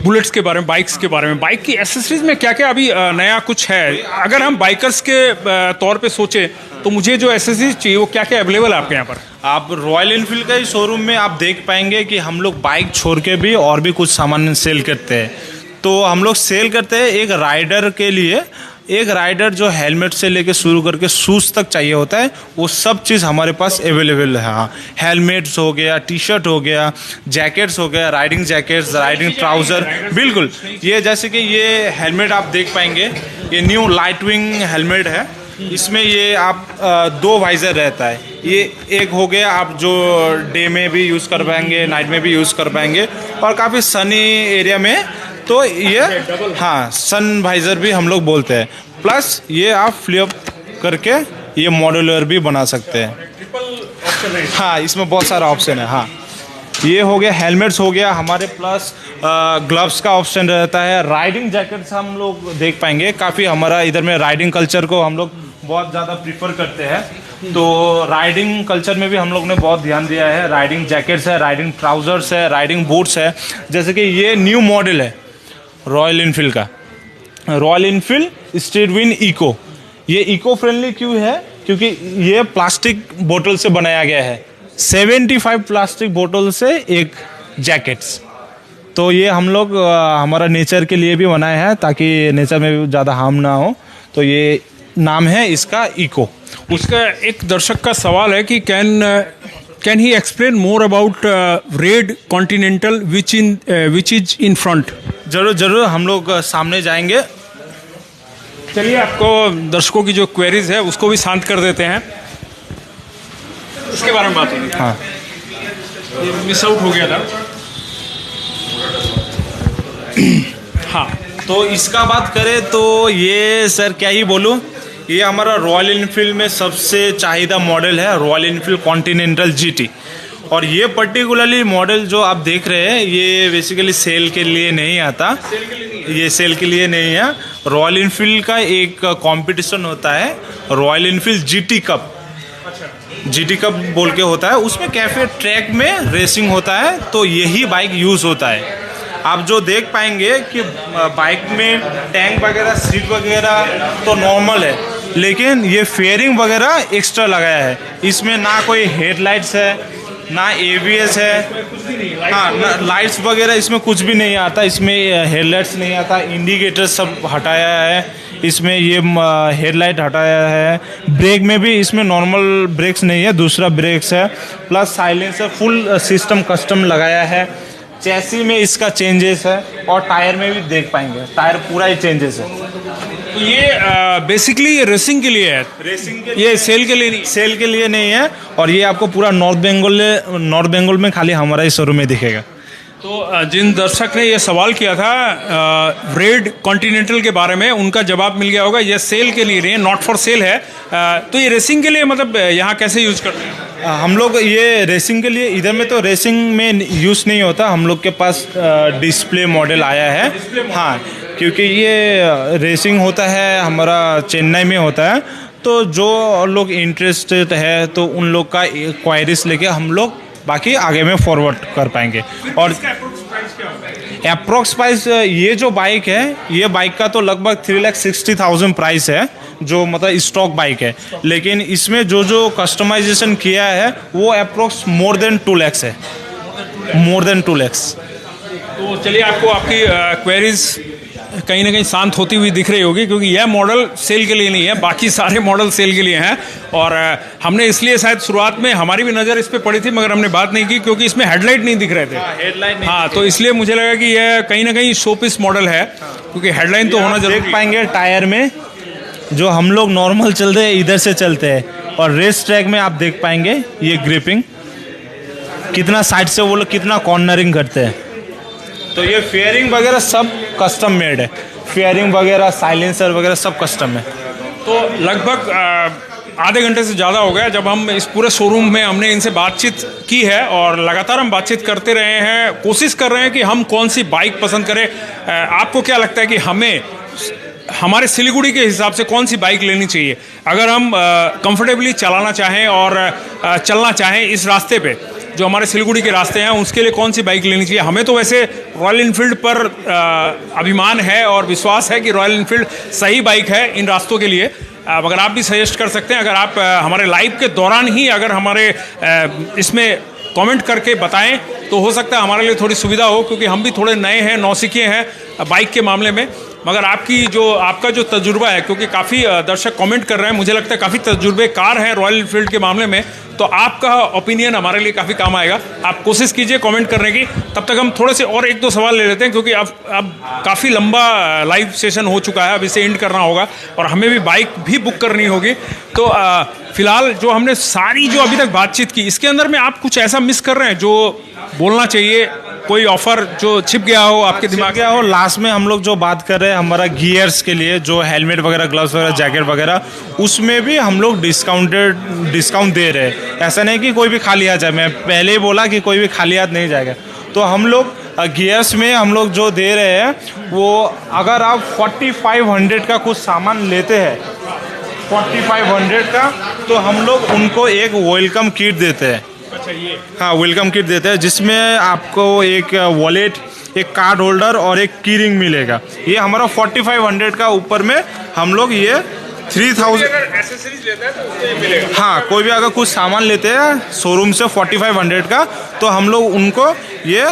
बुलेट्स के बारे में, बाइक्स के बारे में। बाइक की एसेसरीज में क्या क्या अभी नया कुछ है? अगर हम बाइकर्स के तौर पे सोचें तो मुझे जो एसेसरीज चाहिए वो क्या क्या अवेलेबल है आपके यहाँ पर? आप रॉयल इनफील्ड का ही शोरूम में आप देख पाएंगे कि हम लोग बाइक छोड़ के भी और भी कुछ सामान सेल करते हैं। तो हम लोग सेल करते हैं एक राइडर के लिए, एक राइडर जो हेलमेट से लेके शुरू करके शूज़ तक चाहिए होता है, वो सब चीज़ हमारे पास अवेलेबल है। हाँ, हेलमेट्स हो गया, टी शर्ट हो गया, जैकेट्स हो गया, राइडिंग जैकेट्स, राइडिंग ट्राउज़र, बिल्कुल। ये जैसे कि ये हेलमेट आप देख पाएंगे, ये न्यू लाइट विंग हेलमेट है। इसमें ये आप 2 वाइज़र रहता है। ये एक हो गया आप जो डे में भी यूज़ कर पाएंगे, नाइट में भी यूज़ कर पाएंगे, और काफ़ी सनी एरिया में तो ये हाँ सन वाइज़र भी हम लोग बोलते हैं। प्लस ये आप फ्लिप करके ये मॉड्यूलर भी बना सकते हैं। हाँ, इसमें बहुत सारा ऑप्शन है। हाँ, ये हो गया, हेलमेट्स हो गया हमारे, प्लस ग्लव्स का ऑप्शन रहता है। राइडिंग जैकेट्स हम लोग देख पाएंगे, काफ़ी हमारा इधर में राइडिंग कल्चर को हम लोग बहुत ज़्यादा प्रीफर करते हैं, तो राइडिंग कल्चर में भी हम लोग ने बहुत ध्यान दिया है। राइडिंग जैकेट्स है, राइडिंग ट्राउज़र्स है, राइडिंग बूट्स है। जैसे कि ये न्यू मॉडल है रॉयल इनफील्ड का, Royal Enfield street wind eco. ये इको फ्रेंडली क्यों है? क्योंकि ये प्लास्टिक बोतल से बनाया गया है। 75 प्लास्टिक बोतल से एक जैकेट्स, तो ये हम लोग हमारा नेचर के लिए भी बनाए हैं ताकि नेचर में भी ज़्यादा हार्म ना हो। तो ये नाम है इसका इको। उसका एक दर्शक का सवाल है कि can he explain more about red continental which is in front? जरूर हम लोग सामने जाएंगे। चलिए, आपको दर्शकों की जो क्वेरीज है उसको भी शांत कर देते हैं, इसके बारे में बात होगी। हाँ, ये मिस आउट हो गया था। हाँ, तो इसका बात करें तो ये सर क्या ही बोलूँ, ये हमारा रॉयल इनफील्ड में सबसे चाहिदा मॉडल है, रॉयल इनफील्ड कॉन्टिनेंटल जीटी। और ये पर्टिकुलरली मॉडल जो आप देख रहे हैं ये बेसिकली सेल के लिए नहीं आता, ये सेल के लिए नहीं है। रॉयल इनफील्ड का एक कंपटीशन होता है, Royal Enfield GT cup, GT cup बोल के होता है। उसमें कैफे ट्रैक में रेसिंग होता है, तो यही बाइक यूज़ होता है। आप जो देख पाएंगे कि बाइक में टैंक वगैरह, सीट वगैरह तो नॉर्मल है, लेकिन ये फेयरिंग वगैरह एक्स्ट्रा लगाया है। इसमें ना कोई हेडलाइट्स है, ना एबीएस है, हाँ ना लाइट्स वगैरह, इसमें कुछ भी नहीं आता। इसमें हेडलाइट्स नहीं आता, इंडिकेटर सब हटाया है, इसमें ये हेडलाइट हटाया है। ब्रेक में भी इसमें नॉर्मल ब्रेक्स नहीं है, दूसरा ब्रेक्स है। Plus silencer full system custom लगाया है। चैसी में इसका चेंजेस है, और टायर में भी देख पाएंगे, टायर पूरा ही चेंजेस है। तो ये बेसिकली रेसिंग के लिए है, रेसिंग के ये सेल के लिए नहीं। सेल के लिए नहीं है, और ये आपको पूरा नॉर्थ बंगाल में खाली हमारा ही शोरूम में दिखेगा। तो जिन दर्शक ने ये सवाल किया था रेड कॉन्टिनेंटल के बारे में, उनका जवाब मिल गया होगा। ये सेल के लिए नहीं है, नॉट फॉर सेल है। तो ये रेसिंग के लिए मतलब यहाँ कैसे यूज करते हैं? हम लोग ये रेसिंग के लिए, इधर में तो रेसिंग में यूज़ नहीं होता, हम लोग के पास डिस्प्ले मॉडल आया है। हाँ, क्योंकि ये रेसिंग होता है हमारा चेन्नई में होता है, तो जो लोग इंटरेस्टेड है तो उन लोग का क्वायरीज लेके हम लोग बाकी आगे में फॉरवर्ड कर पाएंगे। और अप्रोक्स प्राइस ये जो बाइक है, ये बाइक का तो लगभग 3,60,000 प्राइस है, जो मतलब स्टॉक बाइक है। लेकिन इसमें जो कस्टमाइजेशन किया है वो अप्रोक्स मोर देन 2 लाख है, मोर देन 2 लाख। तो चलिए, आपको आपकी क्वेरीज कहीं ना कहीं शांत होती हुई दिख रही होगी, क्योंकि यह मॉडल सेल के लिए नहीं है, बाकी सारे मॉडल सेल के लिए हैं। और हमने इसलिए शायद शुरुआत में हमारी भी नज़र इस पे पड़ी थी, मगर हमने बात नहीं की क्योंकि इसमें हेडलाइट नहीं दिख रहे थे। हेडलाइट नहीं। हाँ, तो इसलिए मुझे लगा कि यह कहीं ना कहीं शोपीस मॉडल है, क्योंकि हेडलाइन तो होना जरूरी। देख पाएंगे टायर में जो हम लोग नॉर्मल चलते हैं इधर से चलते हैं, और रेस ट्रैक में आप देख पाएंगे ये ग्रिपिंग कितना साइड से वो लोग कितना कॉर्नरिंग करते हैं। तो ये फेयरिंग वगैरह सब कस्टम मेड है, फेयरिंग वगैरह साइलेंसर वगैरह सब कस्टम है। तो लगभग आधे घंटे से ज़्यादा हो गया जब हम इस पूरे शोरूम में हमने इनसे बातचीत की है, और लगातार हम बातचीत करते रहे हैं, कोशिश कर रहे हैं कि हम कौन सी बाइक पसंद करें। आपको क्या लगता है कि हमें हमारे सिलीगुड़ी के हिसाब से कौन सी बाइक लेनी चाहिए? अगर हम कंफर्टेबली चलाना चाहें और चलना चाहें इस रास्ते पे, जो हमारे सिलीगुड़ी के रास्ते हैं, उसके लिए कौन सी बाइक लेनी चाहिए? हमें तो वैसे रॉयल इनफील्ड पर अभिमान है और विश्वास है कि रॉयल इनफील्ड सही बाइक है इन रास्तों के लिए। अगर आप भी सजेस्ट कर सकते हैं, अगर आप हमारे लाइव के दौरान ही अगर हमारे इसमें कमेंट करके बताएं तो हो सकता है हमारे लिए थोड़ी सुविधा हो, क्योंकि हम भी थोड़े नए हैं, नौसिखिए हैं बाइक के मामले में। मगर आपका जो तजुर्बा है, क्योंकि काफ़ी दर्शक कमेंट कर रहे हैं, मुझे लगता है काफ़ी तजुर्बेकार हैं रॉयल इनफील्ड के मामले में, तो आपका ओपिनियन हमारे लिए काफ़ी काम आएगा। आप कोशिश कीजिए कमेंट करने की। तब तक हम थोड़े से और 1-2 सवाल ले लेते हैं, क्योंकि अब काफ़ी लंबा लाइव सेशन हो चुका है, अब इसे एंड करना होगा और हमें भी बाइक भी बुक करनी होगी। तो फिलहाल जो हमने सारी जो अभी तक बातचीत की, इसके अंदर में आप कुछ ऐसा मिस कर रहे हैं जो बोलना चाहिए? कोई ऑफर जो छिप गया हो आपके दिमाग में हो? लास्ट में हम लोग जो बात कर रहे हैं हमारा गियर्स के लिए, जो हेलमेट वगैरह, ग्लव्स वगैरह, जैकेट वगैरह, उसमें भी हम लोग डिस्काउंट दे रहे हैं। ऐसा नहीं कि कोई भी खाली हाथ जाए, मैं पहले ही बोला कि कोई भी खाली हाथ नहीं जाएगा। तो हम लोग गियर्स में हम लोग जो दे रहे हैं वो, अगर आप 4500 का कुछ सामान लेते हैं, 4500 का, तो हम लोग उनको एक वेलकम किट देते हैं। अच्छा, ये हाँ, वेलकम किट देते हैं, जिसमें आपको एक वॉलेट, एक कार्ड होल्डर और एक की रिंग मिलेगा। ये हमारा 4500 का ऊपर में हम लोग ये 3000 एसेसरीज लेता है तो उसमें मिलेगा। हाँ, कोई भी अगर कुछ सामान लेते हैं शोरूम से 4500 का, तो हम लोग उनको ये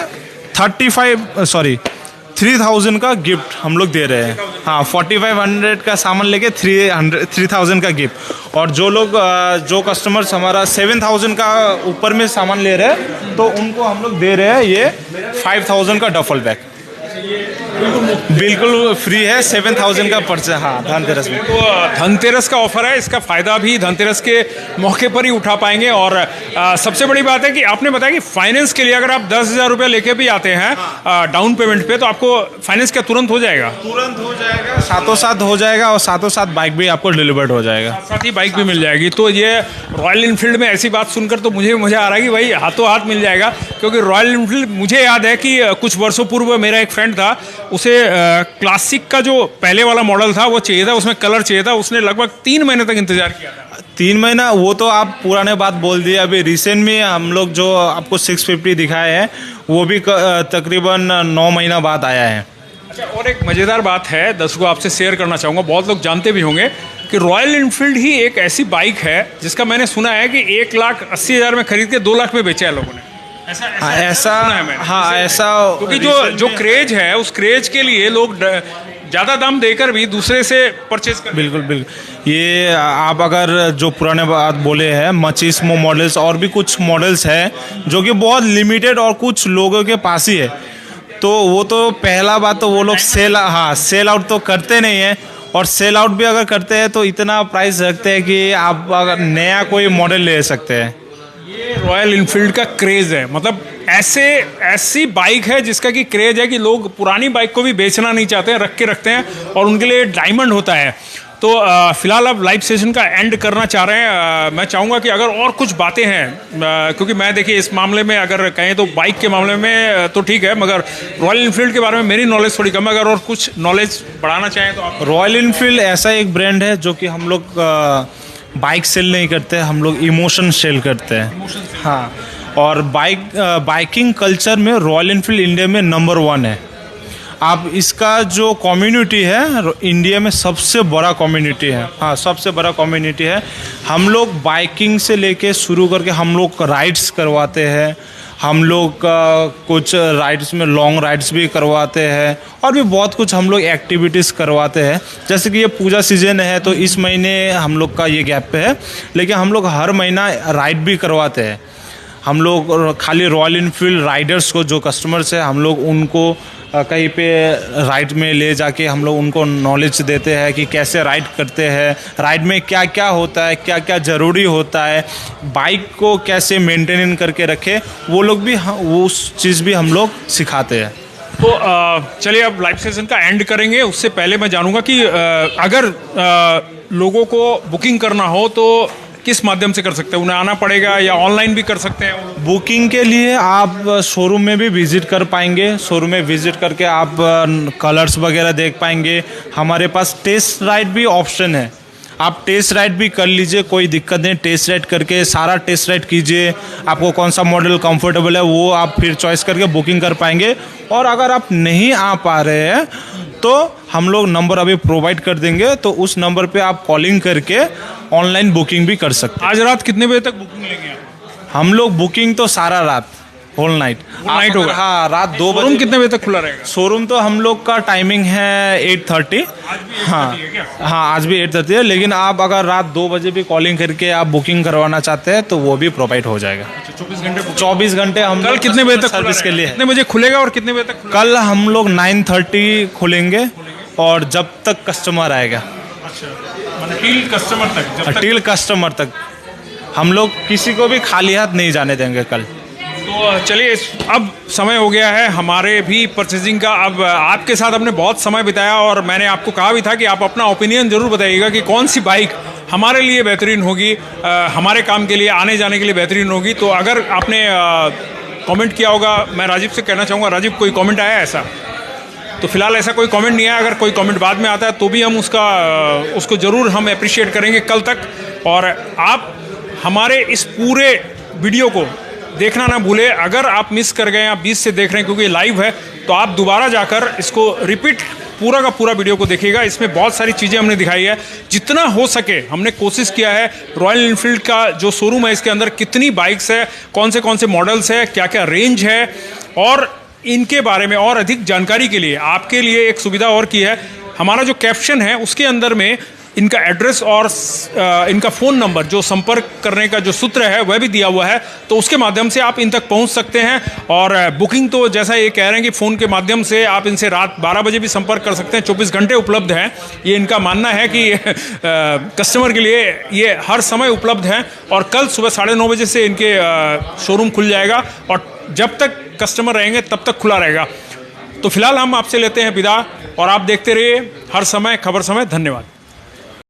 3000 का गिफ्ट हम लोग दे रहे हैं। हाँ, 4500 का सामान लेके 3000 का गिफ्ट। और जो कस्टमर्स हमारा 7000 का ऊपर में सामान ले रहे हैं, तो उनको हम लोग दे रहे हैं ये 5000 का डफल बैग, बिल्कुल फ्री है, 7000 का परचेज। हाँ, धनतेरस में। तो धनतेरस का ऑफर है, इसका फायदा भी धनतेरस के मौके पर ही उठा पाएंगे। और सबसे बड़ी बात है कि आपने बताया कि फाइनेंस के लिए अगर आप 10,000 रुपया लेके भी आते हैं डाउन पेमेंट पे, तो आपको फाइनेंस क्या तुरंत हो जाएगा? तुरंत हो जाएगा, साथों साथ हो जाएगा, और साथों साथ बाइक भी आपको डिलीवर्ड हो जाएगा, साथ ही बाइक भी मिल जाएगी। तो ये रॉयल इनफील्ड में ऐसी बात सुनकर तो मुझे मज़ा आ रहा है कि भाई हाथों हाथ मिल जाएगा। क्योंकि रॉयल इनफील्ड, मुझे याद है कि कुछ वर्षों पूर्व मेरा एक फ्रेंड था, उसे क्लासिक का जो पहले वाला मॉडल था वो चाहिए था, उसमें कलर चाहिए था, उसने लगभग 3 महीने तक इंतजार किया था। 3 महीना? वो तो आप पुराने बात बोल दिए। अभी रिसेंट में हम लोग जो आपको 650 दिखाए हैं, वो भी तकरीबन 9 महीना बाद आया है। अच्छा, और एक मज़ेदार बात है, दर्शकों आपसे शेयर करना चाहूँगा, बहुत लोग जानते भी होंगे कि रॉयल इनफील्ड ही एक ऐसी बाइक है जिसका मैंने सुना है कि 1,80,000 में खरीद के 2 लाख में बेचा है लोगों ने। ऐसा क्योंकि जो क्रेज है, उस क्रेज के लिए लोग ज़्यादा दाम देकर भी दूसरे से परचेज कर। बिल्कुल। ये आप अगर जो पुराने बात बोले हैं, मचिस्मो मॉडल्स और भी कुछ मॉडल्स हैं जो कि बहुत लिमिटेड और कुछ लोगों के पास ही है, तो वो तो पहला बात तो वो लोग सेल आउट तो करते नहीं हैं। और सेल आउट भी अगर करते हैं तो इतना प्राइस रखते हैं कि आप अगर नया कोई मॉडल ले सकते हैं। ये रॉयल इनफील्ड का क्रेज़ है, मतलब ऐसी बाइक है जिसका कि क्रेज़ है कि लोग पुरानी बाइक को भी बेचना नहीं चाहते हैं, रख के रखते हैं और उनके लिए डायमंड होता है। तो फिलहाल अब लाइव सेशन का एंड करना चाह रहे हैं। मैं चाहूँगा कि अगर और कुछ बातें हैं, क्योंकि मैं देखिए इस मामले में अगर कहें तो बाइक के मामले में तो ठीक है, मगर रॉयल इनफील्ड के बारे में मेरी नॉलेज थोड़ी कम है। अगर और कुछ नॉलेज बढ़ाना चाहें तो आप। रॉयल इनफील्ड ऐसा एक ब्रांड है जो कि हम लोग बाइक सेल नहीं करते, हम लोग इमोशन सेल करते हैं। हाँ, और बाइकिंग कल्चर में रॉयल इनफील्ड इंडिया में नंबर 1 है। आप इसका जो कम्युनिटी है इंडिया में सबसे बड़ा कम्युनिटी है। हाँ, सबसे बड़ा कम्युनिटी है। हम लोग बाइकिंग से लेके शुरू करके हम लोग राइड्स करवाते हैं, हम लोग कुछ राइड्स में लॉन्ग राइड्स भी करवाते हैं और भी बहुत कुछ हम लोग एक्टिविटीज़ करवाते हैं। जैसे कि ये पूजा सीजन है तो इस महीने हम लोग का ये गैप पे है, लेकिन हम लोग हर महीना राइड भी करवाते हैं। हम लोग खाली रॉयल इनफील्ड राइडर्स को, जो कस्टमर्स हैं, हम लोग उनको कहीं पे राइड में ले जाके हम लोग उनको नॉलेज देते हैं कि कैसे राइड करते हैं, राइड में क्या क्या होता है, क्या क्या ज़रूरी होता है, बाइक को कैसे मेंटेन करके रखे, वो लोग भी वो उस चीज़ भी हम लोग सिखाते हैं। तो चलिए अब लाइव सेशन का एंड करेंगे। उससे पहले मैं जानूंगा कि अगर लोगों को बुकिंग करना हो तो किस माध्यम से कर सकते हैं? उन्हें आना पड़ेगा या ऑनलाइन भी कर सकते हैं? बुकिंग के लिए आप शोरूम में भी विज़िट कर पाएंगे। शोरूम में विज़िट करके आप कलर्स वगैरह देख पाएंगे। हमारे पास टेस्ट राइड भी ऑप्शन है, आप टेस्ट राइड भी कर लीजिए, कोई दिक्कत नहीं। टेस्ट राइड करके सारा टेस्ट राइड कीजिए, आपको कौन सा मॉडल कंफर्टेबल है वो आप फिर चॉइस करके बुकिंग कर पाएंगे। और अगर आप नहीं आ पा रहे हैं तो हम लोग नंबर अभी प्रोवाइड कर देंगे, तो उस नंबर पे आप कॉलिंग करके ऑनलाइन बुकिंग भी कर सकते हैं। आज रात कितने बजे तक बुकिंग लेंगे आप? हम लोग बुकिंग तो सारा रात, होल नाइट होगा। हाँ, रात 2 बजे। कितने बजे तक खुला रहेगा? शोरूम तो हम लोग का टाइमिंग है 8:30। हाँ हाँ, आज भी 8:30 है, लेकिन आप अगर रात 2 बजे भी कॉलिंग करके आप बुकिंग करवाना चाहते हैं तो वो भी प्रोवाइड हो जाएगा। 24 घंटे हम कल कितने बजे तक सर्विस के लिए? कितने बजे खुलेगा और कितने बजे तक? कल हम लोग 9:30 खुलेंगे और जब तक कस्टमर आएगा। टिल कस्टमर तक? टिल कस्टमर तक हम लोग किसी को भी खाली हाथ नहीं जाने देंगे कल। तो चलिए, अब समय हो गया है हमारे भी परचेजिंग का। अब आपके साथ हमने बहुत समय बिताया और मैंने आपको कहा भी था कि आप अपना ओपिनियन ज़रूर बताइएगा कि कौन सी बाइक हमारे लिए बेहतरीन होगी, हमारे काम के लिए, आने जाने के लिए बेहतरीन होगी। तो अगर आपने कमेंट किया होगा, मैं राजीव से कहना चाहूँगा, राजीव कोई कमेंट आया ऐसा? तो फिलहाल ऐसा कोई कमेंट नहीं आया। अगर कोई कमेंट बाद में आता है तो भी हम उसको ज़रूर हम अप्रिशिएट करेंगे कल तक। और आप हमारे इस पूरे वीडियो को देखना ना भूले। अगर आप मिस कर गए या बीच से देख रहे हैं क्योंकि लाइव है, तो आप दोबारा जाकर इसको रिपीट पूरा का पूरा वीडियो को देखिएगा। इसमें बहुत सारी चीज़ें हमने दिखाई है, जितना हो सके हमने कोशिश किया है। रॉयल इनफील्ड का जो शोरूम है इसके अंदर कितनी बाइक्स है, कौन से मॉडल्स है, क्या क्या रेंज है, और इनके बारे में और अधिक जानकारी के लिए आपके लिए एक सुविधा और की है। हमारा जो कैप्शन है उसके अंदर में इनका एड्रेस और इनका फ़ोन नंबर, जो संपर्क करने का जो सूत्र है वह भी दिया हुआ है। तो उसके माध्यम से आप इन तक पहुंच सकते हैं। और बुकिंग तो जैसा ये कह रहे हैं कि फ़ोन के माध्यम से आप इनसे रात 12 बजे भी संपर्क कर सकते हैं। 24 घंटे उपलब्ध हैं। ये इनका मानना है कि कस्टमर के लिए ये हर समय उपलब्ध हैं। और कल सुबह 9:30 बजे से इनके शोरूम खुल जाएगा और जब तक कस्टमर रहेंगे तब तक खुला रहेगा। तो फिलहाल हम आपसे लेते हैं विदा और आप देखते रहिए हर समय खबर समय। धन्यवाद।